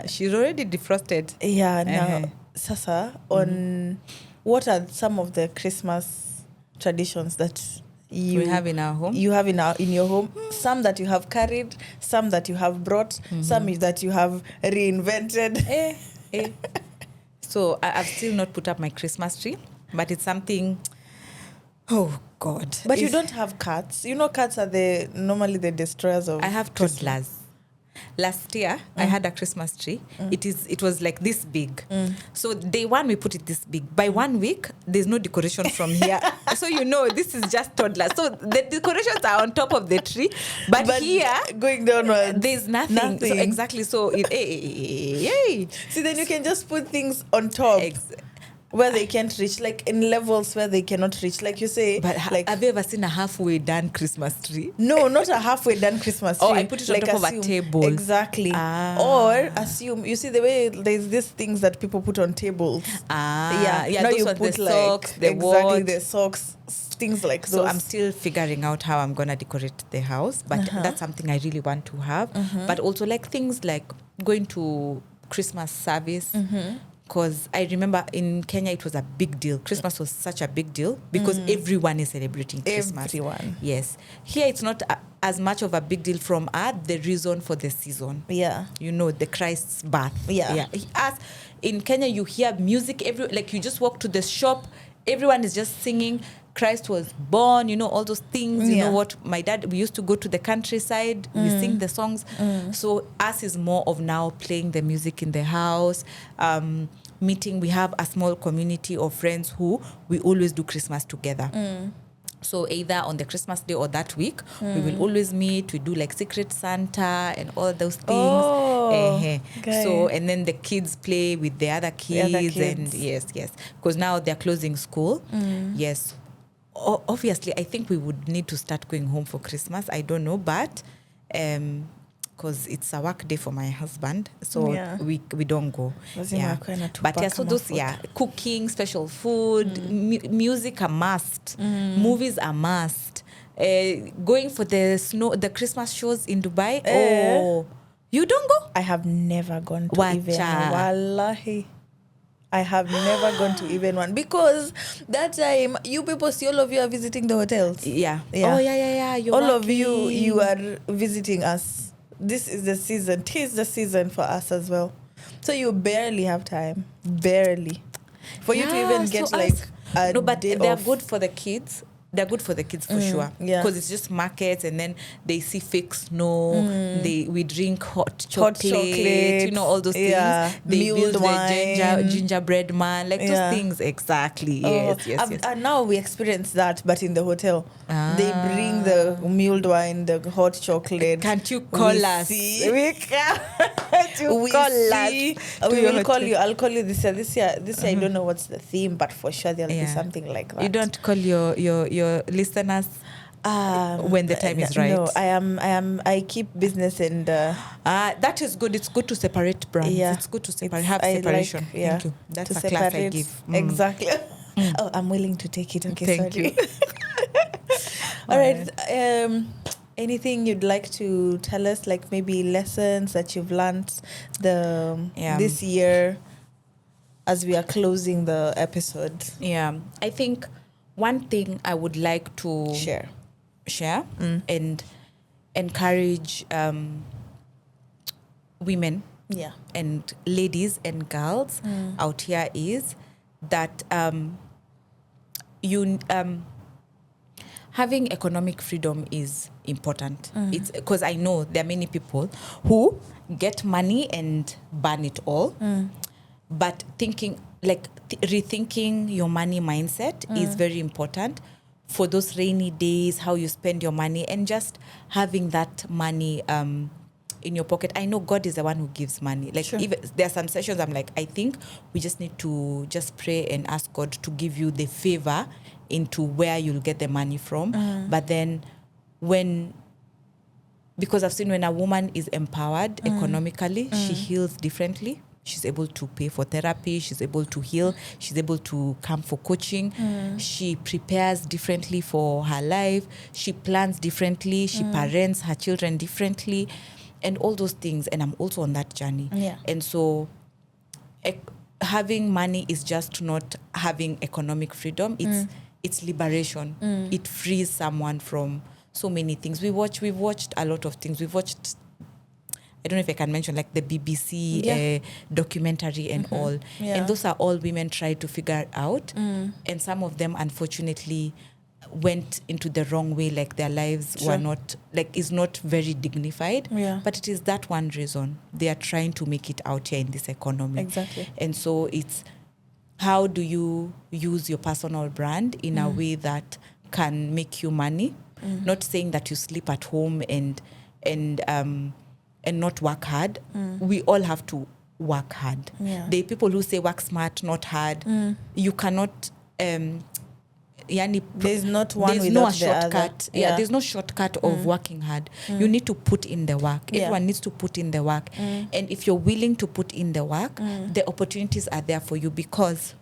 She's already defrosted. Yeah, now, Uh-huh. Sasa, on what are some of the Christmas traditions that We have in our home. you have in your home? Some that you have carried, some that you have brought, some that you have reinvented. So I've still not put up my Christmas tree, but it's something. Oh God! But you don't have cats. You know, cats are normally the destroyers of. I have toddlers. Last year, I had a Christmas tree. It was like this big. So day one, we put it this big. By 1 week, there's no decoration from here. So this is just toddlers. So the decorations are on top of the tree, but here going downwards, there's nothing. So exactly. So See, then you can just put things on top. Where they can't reach, like in levels where they cannot reach, like you say. But like, have you ever seen a halfway done Christmas tree? No, not a halfway done Christmas tree. Oh, I put it on top of a table. Exactly. Or assume, you see the way there's these things that people put on tables. Yeah. Now those you are put the like socks, the socks, things like so those. I'm still figuring out how I'm gonna decorate the house, but that's something I really want to have. But also like things like going to Christmas service. Because I remember in Kenya it was a big deal. Christmas was such a big deal because everyone is celebrating Christmas. Everyone. Yes. Here it's not as much of a big deal from the reason for the season. Yeah. The Christ's birth. Yeah. As in Kenya, you hear music like you just walk to the shop, everyone is just singing. Christ was born, all those things. You know what? My dad, we used to go to the countryside, we sing the songs. So us is more of now playing the music in the house, meeting. We have a small community of friends who we always do Christmas together. So either on the Christmas day or that week, we will always meet. We do like Secret Santa and all those things. Okay. So, and then the kids play with the other kids. And yes. Because now they're closing school. Yes. Obviously, I think we would need to start going home for Christmas. I don't know, but because it's a work day for my husband, so we don't go. But so those cooking, special food, music a must, movies a must. Going for the Christmas shows in Dubai. Oh, you don't go? I have never gone to even Wallahi. I have never gone to even one because that time you people see all of you are visiting the hotels. Yeah. Oh yeah. You're all working. Of you are visiting us. This is the season. 'Tis the season for us as well. So you barely have time. Barely. For you to even get but day they're off. good for the kids. They're good for the kids for sure. Yeah. Because it's just markets and then they see fake snow. We drink hot chocolate. All those things. They build the gingerbread man. Like those things. Exactly. Yes. And now we experience that, but in the hotel. They bring the mulled wine, the hot chocolate. Can't you call us? We will call you. I'll call you this year. This year I don't know what's the theme, but for sure there'll be something like that. You don't call your listeners when the time is right. No, I keep business and that is good. It's good to separate brands. It's good to separate. Have separation. Thank you. That's a class I give. Exactly. Oh, I'm willing to take it. Okay, thank you. All right. Anything you'd like to tell us, like maybe lessons that you've learned this year as we are closing the episode? Yeah, I think one thing I would like to share and encourage women and ladies and girls out here is that having economic freedom is important. It's because I know there are many people who get money and burn it all, but thinking rethinking your money mindset is very important for those rainy days, how you spend your money, and just having that money in your pocket. I know God is the one who gives money. Like even there are some sessions I'm like, I think we just need to just pray and ask God to give you the favor into where you'll get the money from. But then because I've seen when a woman is empowered economically, she heals differently. She's able to pay for therapy. She's able to heal. She's able to come for coaching. She prepares differently for her life. She plans differently. She parents her children differently, and all those things. And I'm also on that journey. Yeah. And so having money is just not having economic freedom. It's liberation. It frees someone from so many things. We've watched a lot of things. We've watched, I don't know if I can mention, like the BBC documentary and all. Yeah. And those are all women tried to figure out. And some of them, unfortunately, went into the wrong way. Like their lives were not, like, is not very dignified. Yeah. But it is that one reason. They are trying to make it out here in this economy. Exactly. And so it's, how do you use your personal brand in a way that can make you money? Not saying that you sleep at home and not work hard. We all have to work hard. Yeah. There are people who say work smart, not hard. You cannot. There's not one. There's no shortcut. Yeah, there's no shortcut of working hard. You need to put in the work. Everyone needs to put in the work. And if you're willing to put in the work, the opportunities are there for you, because,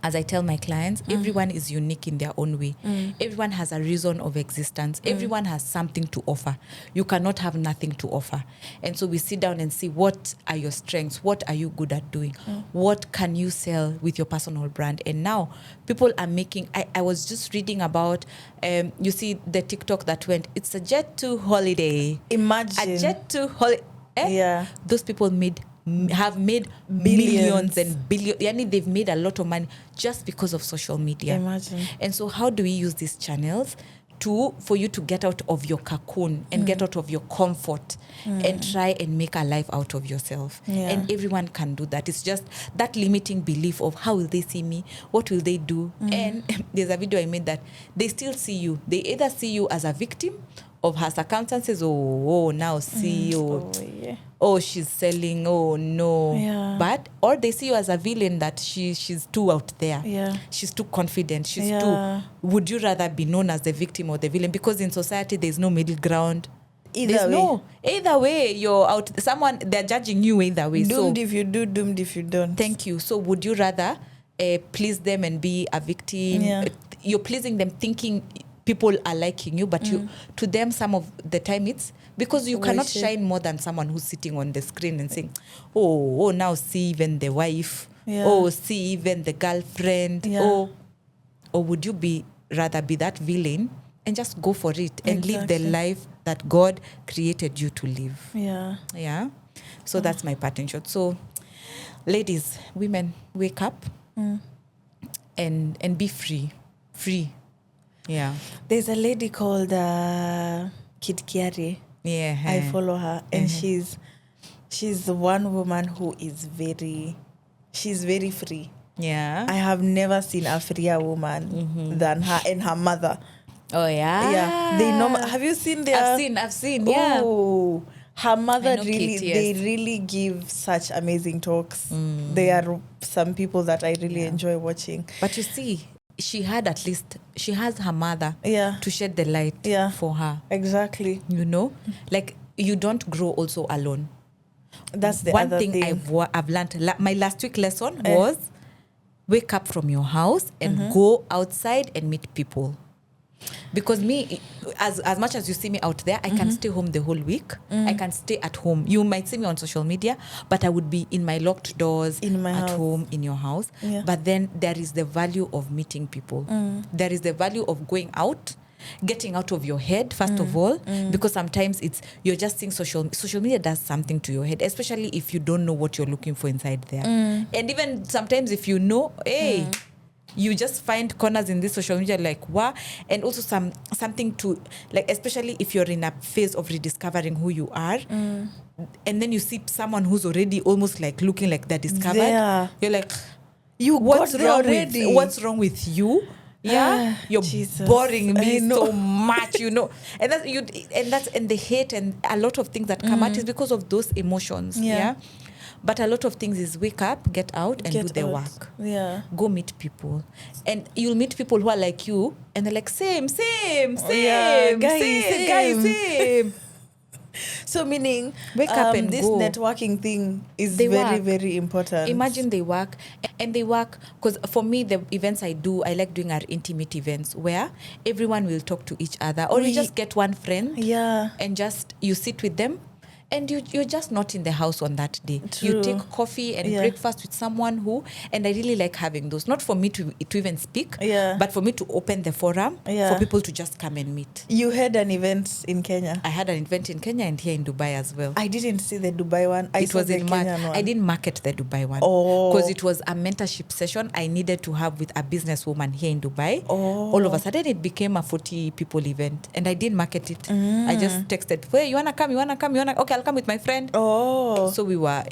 as I tell my clients, everyone is unique in their own way. Everyone has a reason of existence. Everyone has something to offer. You cannot have nothing to offer. And so we sit down and see, what are your strengths? What are you good at doing? What can you sell with your personal brand? And now people are making, I was just reading about, you see the TikTok that went, it's a jet to holiday. Imagine. A jet to holiday. Yeah. Those people have made millions and billions. Yani they've made a lot of money just because of social media. Imagine. And so how do we use these channels for you to get out of your cocoon and get out of your comfort and try and make a life out of yourself? Yeah. And everyone can do that. It's just that limiting belief of, how will they see me? What will they do? And there's a video I made that they still see you. They either see you as a victim of her circumstances, now see you. She's selling, no. Yeah. Or they see you as a villain, that she's too out there. Yeah. She's too confident. She's too. Would you rather be known as the victim or the villain? Because in society there's no middle ground. Either way, you're out. They're judging you either way. Doomed if you do, doomed if you don't. Thank you. So would you rather please them and be a victim? Yeah. You're pleasing them thinking people are liking you, but to them some of the time it's because you cannot shine more than someone who's sitting on the screen and saying, now see even the wife, see even the girlfriend, or would you rather be that villain and just go for it and live the life that God created you to live? Yeah. So that's my parting shot. So ladies, women, wake up and be free. Yeah. There's a lady called Kid Kiari. Yeah. I follow her, and she's the one woman who is she's very free. Yeah. I have never seen a freer woman than her and her mother. Oh yeah. Yeah. Have you seen their? I've seen. Yeah. Oh, her mother they really give such amazing talks. There are some people that I really enjoy watching. But you see, she has her mother to shed the light for her. Exactly. You know, like, you don't grow also alone. That's the one other thing I've learned. My last week lesson was, wake up from your house and go outside and meet people. Because me, as much as you see me out there, I can stay home the whole week. I can stay at home. You might see me on social media, but I would be in my locked doors in my at house. Home, in your house. Yeah. But then there is the value of meeting people. There is the value of going out, getting out of your head, first of all, because sometimes you're just seeing social media does something to your head, especially if you don't know what you're looking for inside there. And even sometimes if you know, you just find corners in this social media, like, wow. And also something to, like, especially if you're in a phase of rediscovering who you are, and then you see someone who's already almost like looking like they're discovered. Yeah. You're like, what's wrong with you? Yeah, you're Jesus. boring I me know. so much, you know. And and the hate and a lot of things that come out is because of those emotions. Yeah. But a lot of things is wake up, get out, and do the work. Yeah. Go meet people, and you'll meet people who are like you, and they're like same, Yeah, guys, same. So meaning, Wake up and this go. networking thing is They very, work. very important. Imagine they work, and they work because for me, the events I do, I like doing our intimate events where everyone will talk to each other, or you just get one friend, Yeah. and just you sit with them. And you're just not in the house on that day. True. You take coffee and breakfast with someone who, and I really like having those. Not for me to even speak, but for me to open the forum for people to just come and meet. You had an event in Kenya. I had an event in Kenya and here in Dubai as well. I didn't see the Dubai one. I saw the Kenyan one. I didn't market the Dubai one. Because it was a mentorship session I needed to have with a businesswoman here in Dubai. All of a sudden it became a 40 people event and I didn't market it. I just texted, hey, you wanna come? Okay, I'll come with my friend. So we were,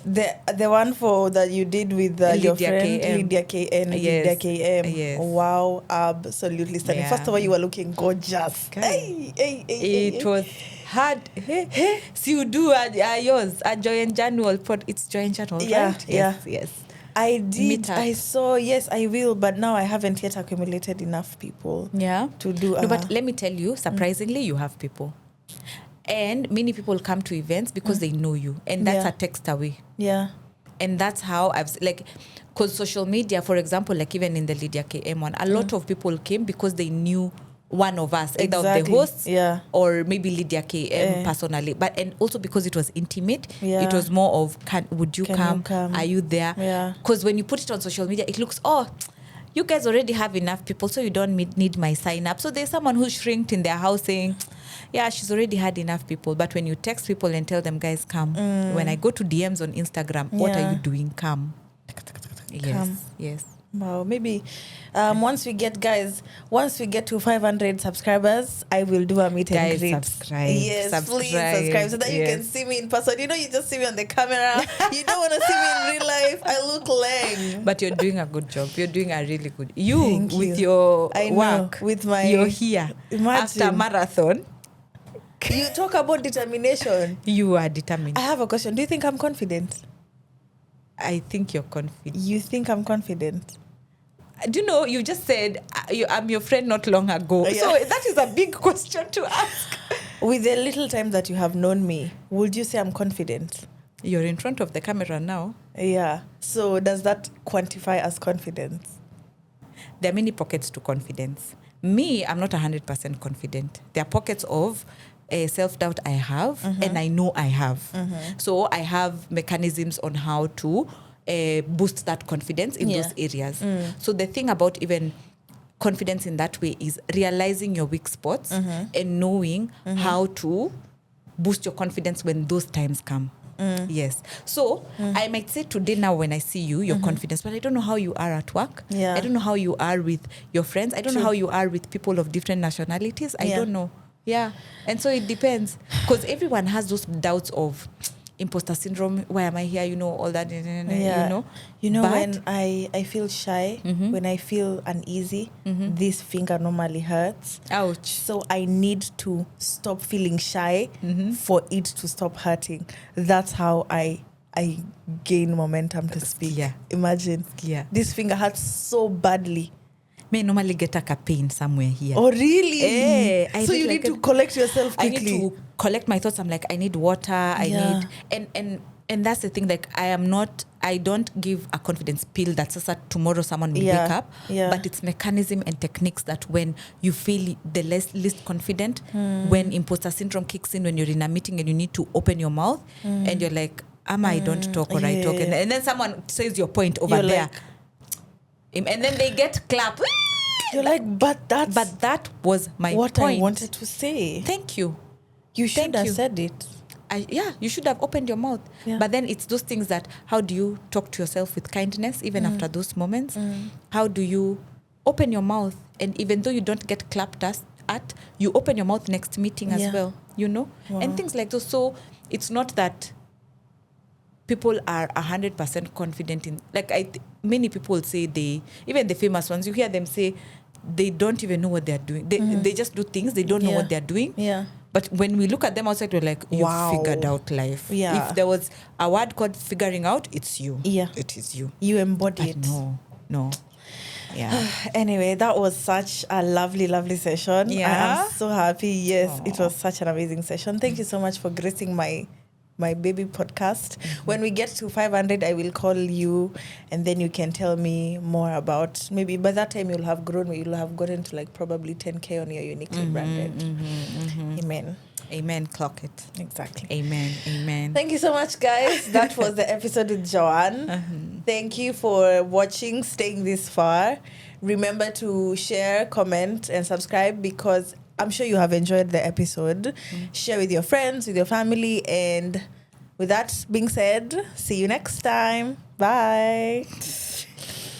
The one that you did with your friend KM. Lydia KM. Lydia KM. Yes. Wow, absolutely stunning. First of all, you were looking gorgeous. It was hard. So you do yours, a Joy and Janual pod. It's Joy and Janual, right? Yes. I did. I saw. Yes, I will. But now I haven't yet accumulated enough people. To do. No, but let me tell you, surprisingly, you have people. And many people come to events because they know you. And that's a text away. Yeah. And that's how because social media, for example, like even in the Lydia KM one, a lot of people came because they knew one of us, either of the hosts or maybe Lydia KM personally. And also because it was intimate, it was more of, would you come? Are you there? Because when you put it on social media, it looks, you guys already have enough people, so you don't need my sign up. So there's someone who's shrinked in their house saying, she's already had enough people. But when you text people and tell them, guys, come. When I go to DMs on Instagram, what are you doing? Come. Yes. Wow, maybe once we get to 500 subscribers, I will do a meet and greet. Subscribe. Yes, please subscribe so that you can see me in person. You know, you just see me on the camera. You don't want to see me in real life. I look lame. But you're doing a good job. You're doing a really good. With your work, with my you're here. Imagine. After marathon. You talk about determination. You are determined. I have a question. Do you think I'm confident? I think you're confident. You think I'm confident? Do you know, you just said, I'm your friend not long ago. So that is a big question to ask. With the little time that you have known me, would you say I'm confident? You're in front of the camera now. Yeah. So does that quantify as confidence? There are many pockets to confidence. Me, I'm not 100% confident. There are pockets of self-doubt I have, and I know I have. So I have mechanisms on how to boost that confidence in those areas. So the thing about even confidence in that way is realizing your weak spots and knowing how to boost your confidence when those times come. Yes. So I might say today now when I see you, your confidence, but I don't know how you are at work. I don't know how you are with your friends. I don't know how you are with people of different nationalities. I don't know. Yeah. And so it depends. Because everyone has those doubts of imposter syndrome. Why am I here? You know, all that, you know. But when I feel shy, when I feel uneasy, this finger normally hurts. Ouch. So I need to stop feeling shy for it to stop hurting. That's how I gain momentum to speak. Yeah. Imagine. Yeah. This finger hurts so badly. May normally get a pain somewhere here. Oh, really? So you like need to collect yourself quickly. I need to collect my thoughts. I'm like, I need water. I need... And that's the thing, like, I don't give a confidence pill that says that tomorrow someone will wake up. But it's mechanism and techniques that when you feel the least confident, when imposter syndrome kicks in, when you're in a meeting and you need to open your mouth and you're like, I don't talk or I talk. And then someone says your point over there. And then they get clapped. You're like, but that was my what point. I wanted to say. Thank you. You should have said it. You should have opened your mouth. But then it's those things that, how do you talk to yourself with kindness even after those moments? How do you open your mouth? And even though you don't get clapped at, you open your mouth next meeting as well, you know? Wow. And things like those. So it's not that people are 100% confident in, like many people say even the famous ones, you hear them say, they don't even know what they're doing. They just do things. They don't know what they're doing. Yeah. But when we look at them outside, we're like, you figured out life. Yeah. If there was a word called figuring out, it's you. Yeah. It is you. You embody But it. No. Yeah. Anyway, that was such a lovely, lovely session. Yeah. I'm so happy. Yes, Aww. it was such an amazing session. Thank you so much for gracing my baby podcast. When we get to 500, I will call you, and then you can tell me more about, maybe by that time you'll have grown, you'll have gotten to like probably 10K on your uniquely branded. Amen. Clock it. Exactly. Amen. Thank you so much, guys. That was the episode with Joan. Thank you for watching, staying this far. Remember to share, comment, and subscribe, because I'm sure you have enjoyed the episode. Share with your friends, with your family. And with that being said, see you next time. Bye.